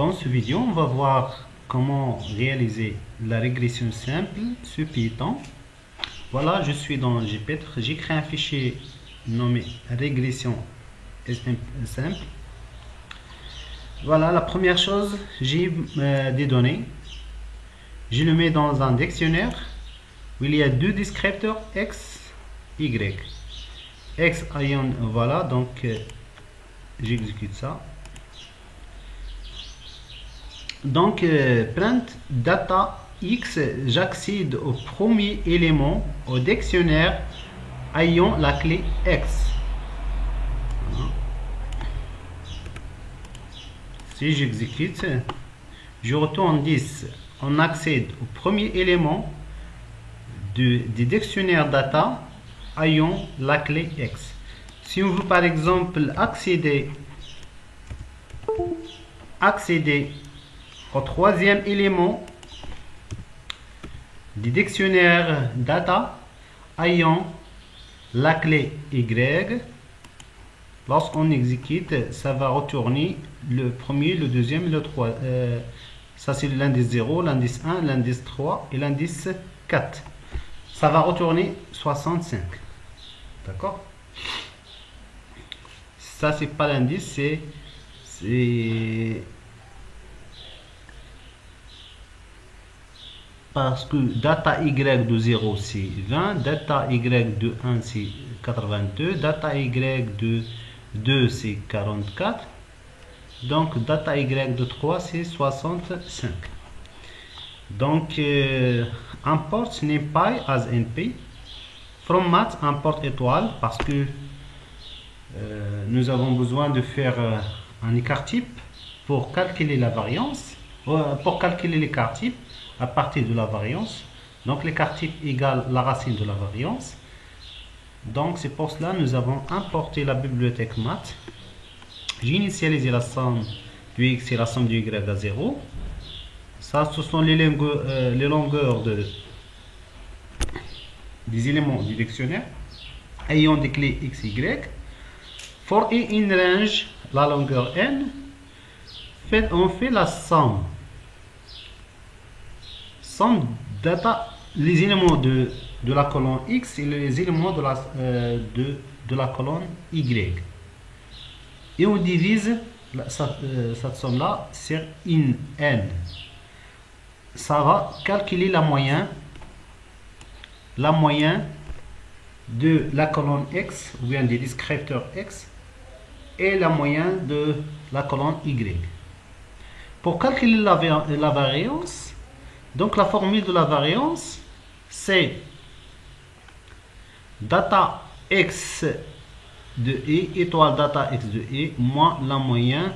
Dans ce vidéo, on va voir comment réaliser la régression simple sur Python. Voilà, je suis dans Jupyter. J'ai créé un fichier nommé régression simple. Voilà, la première chose, j'ai des données. Je le mets dans un dictionnaire où il y a deux descripteurs x, y. X ayant, voilà, donc j'exécute ça. Donc, print data x, j'accède au premier élément au dictionnaire ayant la clé x. Voilà. Si j'exécute, je retourne 10. On accède au premier élément du dictionnaire data ayant la clé x. Si on veut par exemple accéder au troisième élément du dictionnaire data ayant la clé y, lorsqu'on exécute, ça va retourner le premier, le deuxième et le troisième. Ça c'est l'indice 0, l'indice 1, l'indice 3 et l'indice 4. Ça va retourner 65. D'accord? Ça c'est pas l'indice, c'est parce que data y de 0 c'est 20, data y de 1 c'est 82, data y de 2 c'est 44, donc data y de 3 c'est 65. Donc import NumPy as NP, from math import étoile, parce que nous avons besoin de faire un écart type pour calculer la variance, pour calculer l'écart type à partir de la variance. Donc l'écart type égale la racine de la variance. Donc c'est pour cela que nous avons importé la bibliothèque math. J'ai initialisé la somme du x et la somme du y à 0. Ça, ce sont les longueurs des éléments du dictionnaire ayant des clés x, y. For a in range, la longueur n, on fait la somme data, les éléments de la colonne x et les éléments de la colonne y. Et on divise cette somme là sur in n. Ça va calculer la moyenne de la colonne x, ou bien des descripteurs x, et la moyenne de la colonne y. Pour calculer la variance, donc la formule de la variance, c'est data x de e étoile data x de e moins la moyenne.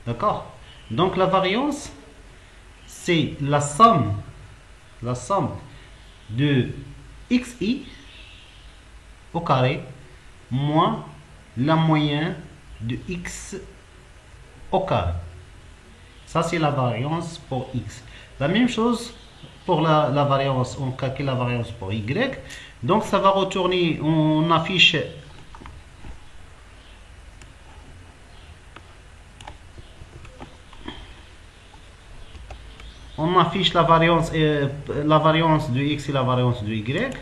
D'accord? Donc la variance, c'est la somme de xi au carré moins la moyenne de x au carré. Ça c'est la variance pour x. La même chose pour la variance, on calcule la variance pour y. Donc ça va retourner, on affiche la variance de x et la variance de y.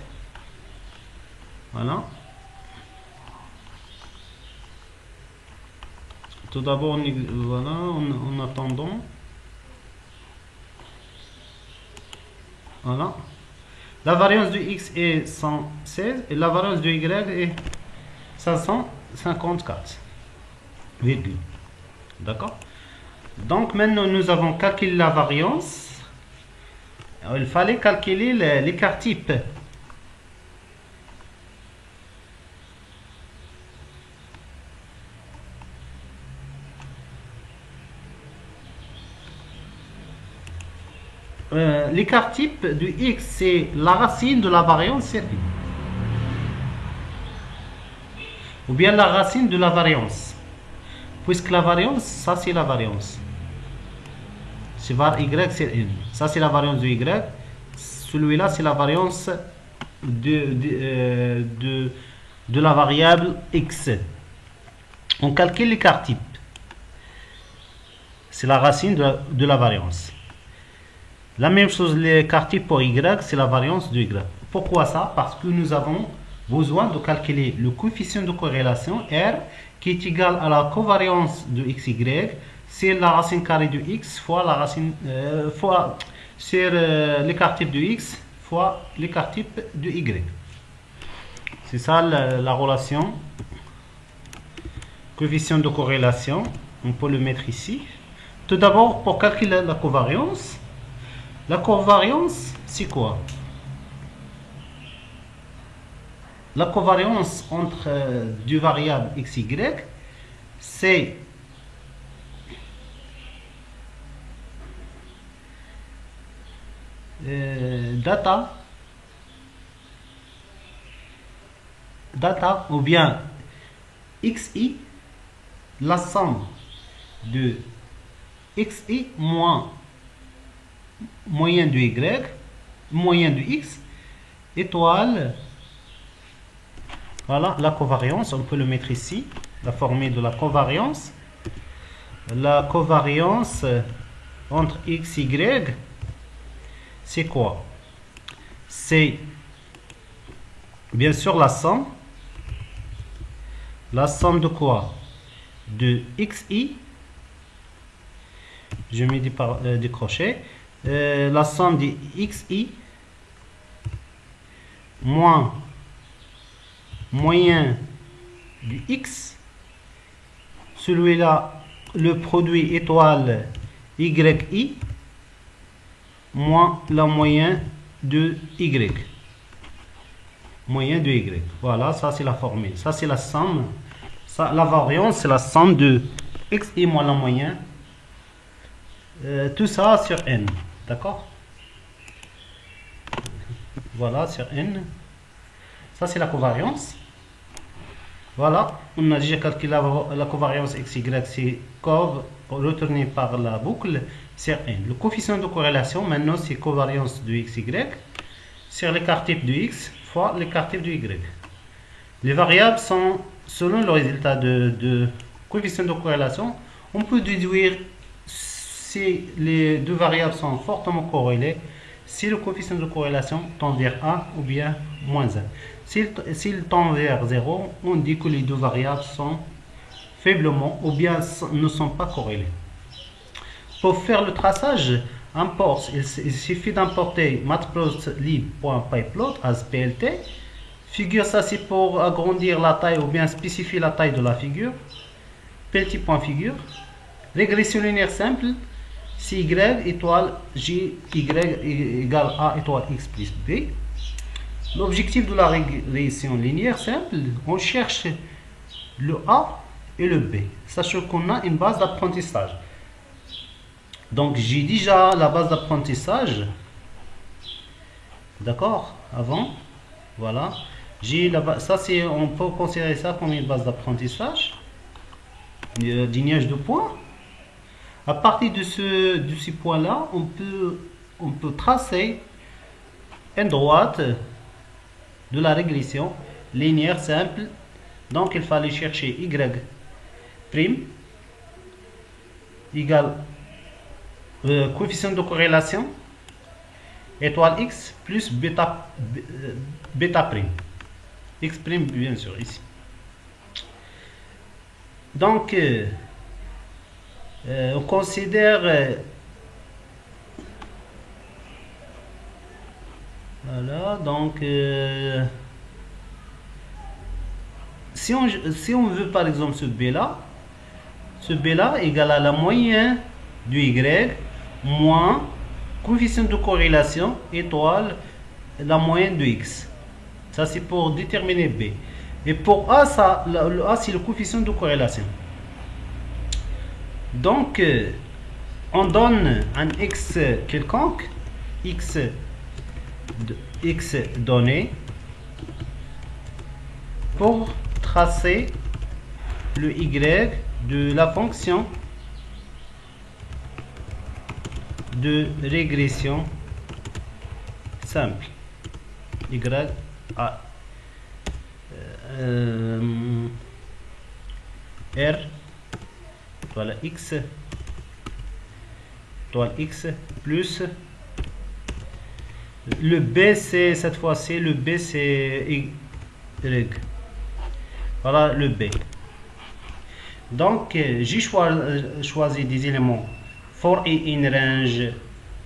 Voilà. Tout d'abord, voilà, en attendant. Voilà. La variance de x est 116 et la variance de y est 554. D'accord? Donc maintenant nous avons calculé la variance. Alors, il fallait calculer l'écart type. L'écart type de x, c'est la racine de la variance sur i. Ou bien la racine de la variance. Puisque la variance, ça c'est la variance. C'est var y sur n. Ça c'est la variance de y. Celui-là c'est la variance de la variable x. On calcule l'écart type. c'est la racine de la variance. La même chose, l'écart type pour y, c'est la variance de y. Pourquoi ça? Parce que nous avons besoin de calculer le coefficient de corrélation R qui est égal à la covariance de xy, c'est la racine carrée de x fois la racine fois sur l'écart type de x fois l'écart type de y. C'est ça la relation coefficient de corrélation. On peut le mettre ici. Tout d'abord, pour calculer la covariance c'est quoi? La covariance entre deux variables x, y, c'est data ou bien xi, la somme de xi moins moyen de y, moyen de x, étoile. Voilà la covariance, on peut le mettre ici, la formule de la covariance. La covariance entre x, y, c'est quoi? C'est bien sûr la somme de quoi? De xi, je mets des crochets, la somme de xi moins moyen du x, celui-là le produit étoile yi moins la moyenne de y. Moyen de y. Voilà, ça c'est la formule. Ça c'est la somme. Ça, la variance, c'est la somme de xi moins la moyenne. Tout ça sur n. D'accord? Voilà, sur n. Ça c'est la covariance. Voilà, on a déjà calculé la covariance xy, c'est cov retourné par la boucle sur n. Le coefficient de corrélation, maintenant, c'est covariance de xy sur l'écart type de x fois l'écart type de y. Les variables sont, selon le résultat de coefficient de corrélation, on peut déduire si les deux variables sont fortement corrélées, si le coefficient de corrélation tend vers 1 ou bien moins 1. S'il tend vers 0, on dit que les deux variables sont faiblement ou bien ne sont pas corrélées. Pour faire le traçage, il suffit d'importer matplotlib.pyplot as plt. Figure, ça c'est pour agrandir la taille ou bien spécifier la taille de la figure. Plt.figure. Régression linéaire simple. Si y étoile gy égale a étoile x plus b. L'objectif de la régression linéaire simple, on cherche le A et le B, sachant qu'on a une base d'apprentissage. Donc j'ai déjà la base d'apprentissage, d'accord, avant, voilà. Ça c'est, on peut considérer ça comme une base d'apprentissage, du nuage de points. À partir de ce point-là, on peut tracer une droite de la régression linéaire simple. Donc il fallait chercher y prime égale coefficient de corrélation étoile x plus bêta prime, x prime bien sûr ici. Donc on considère voilà, donc si on veut par exemple ce B là égale à la moyenne du y moins coefficient de corrélation étoile la moyenne de x. Ça c'est pour déterminer B. Et pour A, le A c'est le coefficient de corrélation. Donc on donne un x quelconque, x donné, pour tracer le y de la fonction de régression simple y à r, voilà, x étoile x plus le b, c'est cette fois-ci le b c'est y. Voilà le b. Donc j'ai choisi des éléments for i in range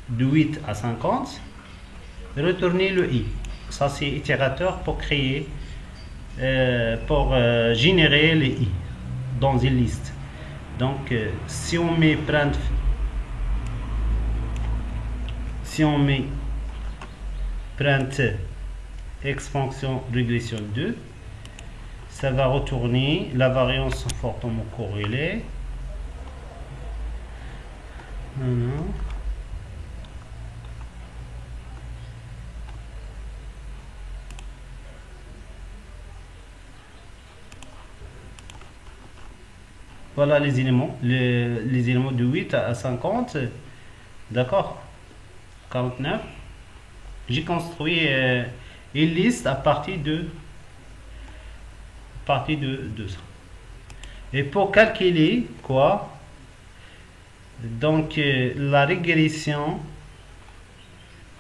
de 8 à 50. Retourner le i. Ça c'est itérateur pour créer générer les i dans une liste. Donc si on met print, x fonction régression 2, ça va retourner la variance fortement corrélée. Voilà les éléments, les éléments de 8 à 50, d'accord, 49. J'ai construit une liste à partir de ça. Et pour calculer quoi, donc la régression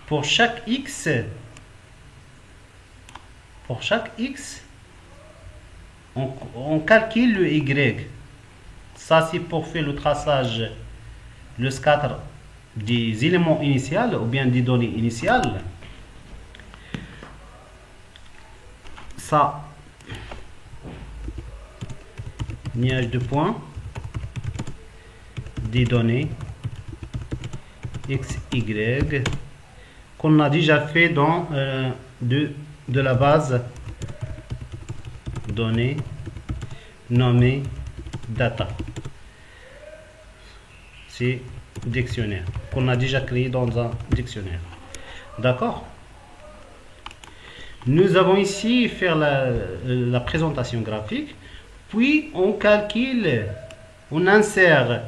pour chaque x, on calcule le y. Ça c'est pour faire le traçage, le scatter des éléments initiaux ou bien des données initiales. Ça, nuage de points des données x, y qu'on a déjà fait dans de la base données nommée data. C'est dictionnaire qu'on a déjà créé dans un dictionnaire. D'accord. Nous avons ici faire la présentation graphique, puis on calcule, on insère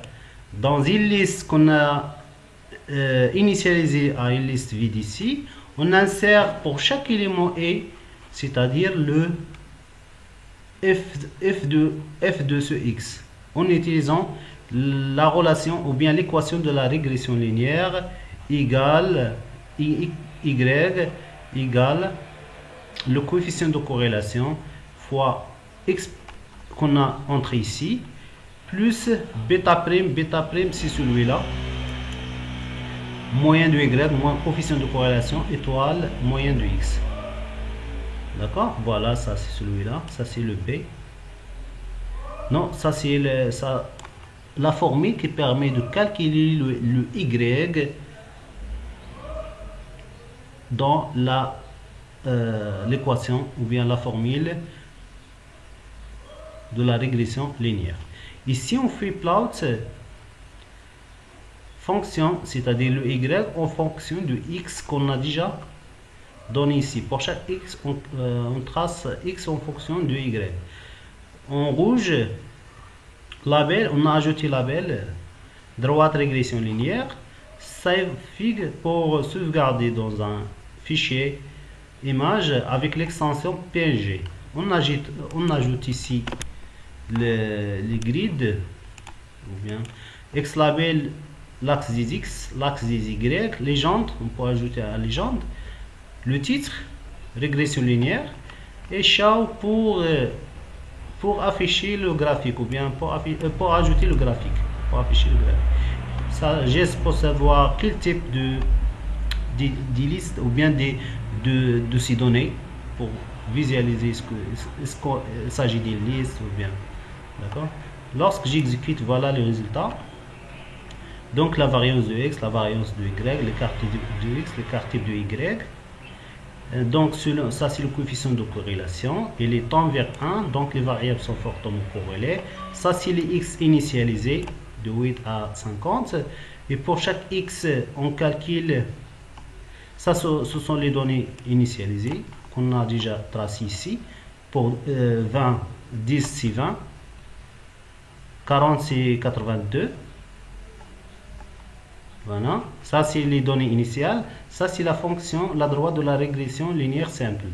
dans une liste qu'on a initialisée à une liste vide ici, on insère pour chaque élément et c'est-à-dire le f de ce x en utilisant la relation ou bien l'équation de la régression linéaire égale y égale le coefficient de corrélation fois x qu'on a entré ici plus bêta prime c'est celui-là, moyen de y moins coefficient de corrélation étoile moyen de x. D'accord, voilà, ça c'est celui-là, ça c'est le b. Non, ça c'est la formule qui permet de calculer le y dans l'équation ou bien la formule de la régression linéaire. Ici on fait plot fonction, c'est-à-dire le y en fonction de x qu'on a déjà donné ici. Pour chaque x on trace x en fonction de y. En rouge, label, on a ajouté label droite régression linéaire, save fig pour sauvegarder dans un fichier image avec l'extension png. On ajoute ici les grids ou bien x label, l'axe des x, l'axe des y, légende, on peut ajouter à légende, le titre régression linéaire et show pour afficher le graphique ou bien pour ajouter le graphique, pour afficher le graphique. Ça geste pour savoir quel type de listes ou bien de ces données pour visualiser ce qu'il s'agit d'une liste ou bien. D'accord. Lorsque j'exécute, voilà le résultat. Donc la variance de x, la variance de y, l'écart de x, l'écart type de y. Donc ça c'est le coefficient de corrélation, il est tend vers 1, donc les variables sont fortement corrélées. Ça c'est les x initialisés de 8 à 50, et pour chaque x on calcule, ça ce sont les données initialisées qu'on a déjà tracées ici. Pour 20, 10 c'est 20, 40 c'est 82. Voilà, ça c'est les données initiales, ça c'est la fonction, la droite de la régression linéaire simple.